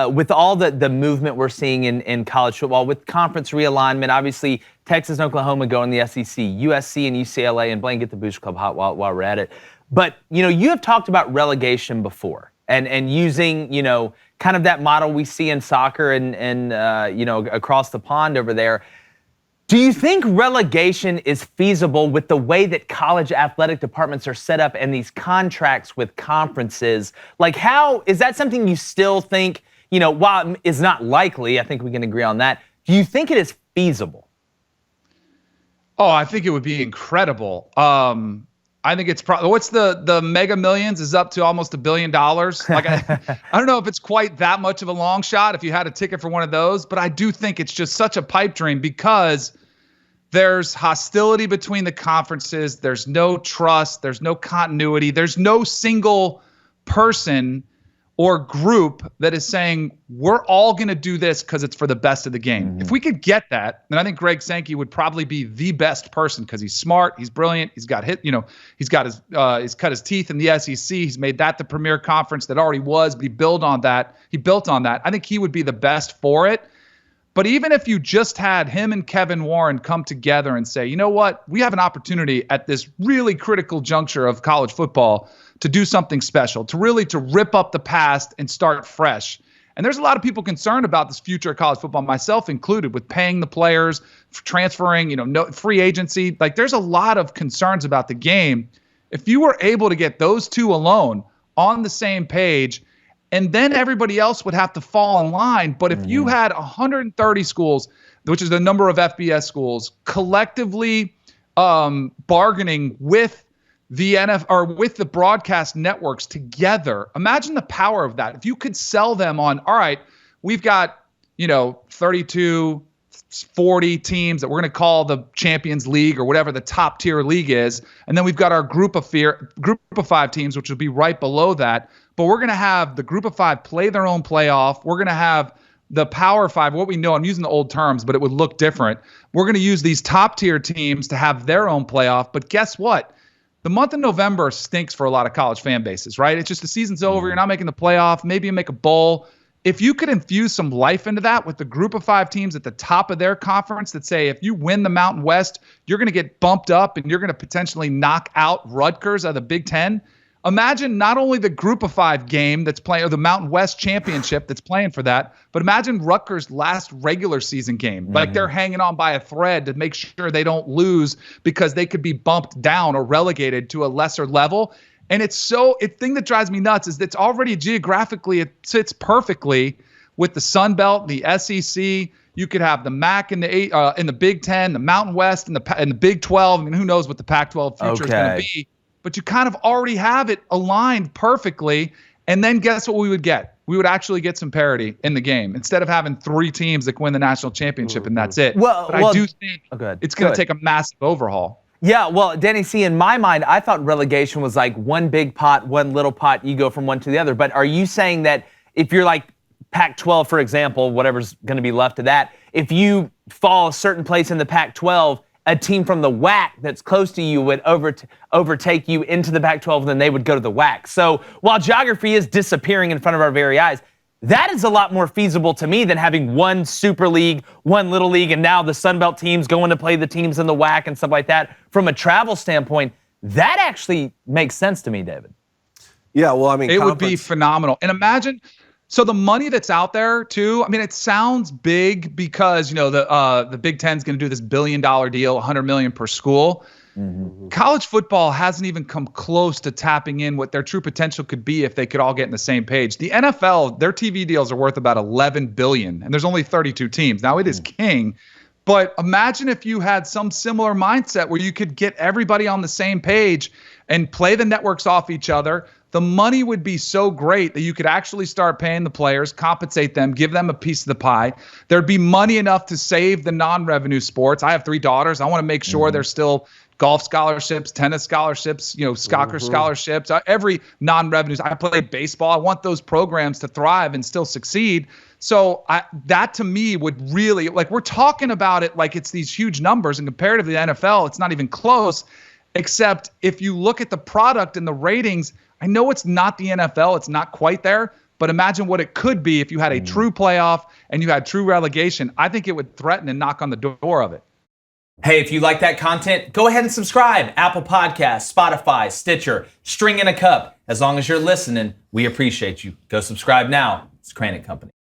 with all the movement we're seeing in college football, with conference realignment, obviously Texas and Oklahoma go in the SEC, USC and UCLA, and Blaine, get the Booster Club hot while we're at it. But, you have talked about relegation before and using, kind of that model we see in soccer and across the pond over there. Do you think relegation is feasible with the way that college athletic departments are set up and these contracts with conferences? Like, how is that something you still think, while it's not likely, I think we can agree on that. Do you think it is feasible? Oh, I think it would be incredible. I think it's probably, what's the Mega Millions is up to almost $1 billion. Like, I don't know if it's quite that much of a long shot if you had a ticket for one of those, but I do think it's just such a pipe dream because there's hostility between the conferences. There's no trust. There's no continuity. There's no single person or group that is saying, we're all going to do this because it's for the best of the game. Mm-hmm. If we could get that, then I think Greg Sankey would probably be the best person because he's smart, he's brilliant, he's got he's got he's cut his teeth in the SEC. He's made that the premier conference that already was, but he built on that. I think he would be the best for it. But even if you just had him and Kevin Warren come together and say, you know what, we have an opportunity at this really critical juncture of college football to do something special, to rip up the past and start fresh. And there's a lot of people concerned about this future of college football, myself included, with paying the players, transferring, no free agency. Like, there's a lot of concerns about the game. If you were able to get those two alone on the same page, and then everybody else would have to fall in line. But if you had 130 schools, which is the number of FBS schools, collectively bargaining with the NFL or with the broadcast networks together, imagine the power of that. If you could sell them on, all right, we've got 32, 40 teams that we're going to call the Champions League or whatever the top tier league is, and then we've got our group of 5 teams, which would be right below that. But we're going to have the group of 5 play their own playoff. We're going to have the Power 5, what we know, I'm using the old terms, but it would look different. We're going to use these top tier teams to have their own playoff. But guess what? The month of November stinks for a lot of college fan bases, right? It's just the season's over. You're not making the playoff. Maybe you make a bowl. If you could infuse some life into that with the group of 5 teams at the top of their conference that say, if you win the Mountain West, you're going to get bumped up and you're going to potentially knock out Rutgers out of the Big Ten. Imagine not only the group of 5 game that's playing, or the Mountain West championship that's playing for that, but imagine Rutgers' last regular season game. Mm-hmm. Like, they're hanging on by a thread to make sure they don't lose because they could be bumped down or relegated to a lesser level. And the thing that drives me nuts is it's already geographically, it sits perfectly with the Sun Belt, the SEC. You could have the MAC in the Big Ten, the Mountain West, and the Big 12. I mean, who knows what the Pac-12 future is going to be. But you kind of already have it aligned perfectly. And then guess what we would get? We would actually get some parity in the game instead of having 3 teams that can win the national championship and that's it. I do think it's going to take a massive overhaul. Yeah, well, Danny C., in my mind, I thought relegation was like one big pot, one little pot, you go from one to the other. But are you saying that if you're like Pac-12, for example, whatever's going to be left of that, if you fall a certain place in the Pac-12, a team from the WAC that's close to you would overtake you into the Pac-12, then they would go to the WAC. So while geography is disappearing in front of our very eyes, that is a lot more feasible to me than having one super league, one little league, and now the Sun Belt teams going to play the teams in the WAC and stuff like that. From a travel standpoint, that actually makes sense to me, David. Yeah, well, I mean, it would be phenomenal. And imagine, so the money that's out there too, I mean, it sounds big because, the Big Ten's going to do this $1 billion deal, $100 million per school. Mm-hmm. College football hasn't even come close to tapping in what their true potential could be if they could all get in the same page. The NFL, their TV deals are worth about $11 billion, and there's only 32 teams. Now, it is king, but imagine if you had some similar mindset where you could get everybody on the same page and play the networks off each other. The money would be so great that you could actually start paying the players, compensate them, give them a piece of the pie. There'd be money enough to save the non-revenue sports. I have 3 daughters. I want to make sure there's still golf scholarships, tennis scholarships, soccer scholarships, every non-revenues. I play baseball. I want those programs to thrive and still succeed. So that to me would really, like, we're talking about it like it's these huge numbers, and comparative to the NFL, it's not even close, except if you look at the product and the ratings, I know it's not the NFL, it's not quite there, but imagine what it could be if you had a true playoff and you had true relegation. I think it would threaten and knock on the door of it. Hey, if you like that content, go ahead and subscribe. Apple Podcasts, Spotify, Stitcher, String in a Cup. As long as you're listening, we appreciate you. Go subscribe now. It's Crain&Company.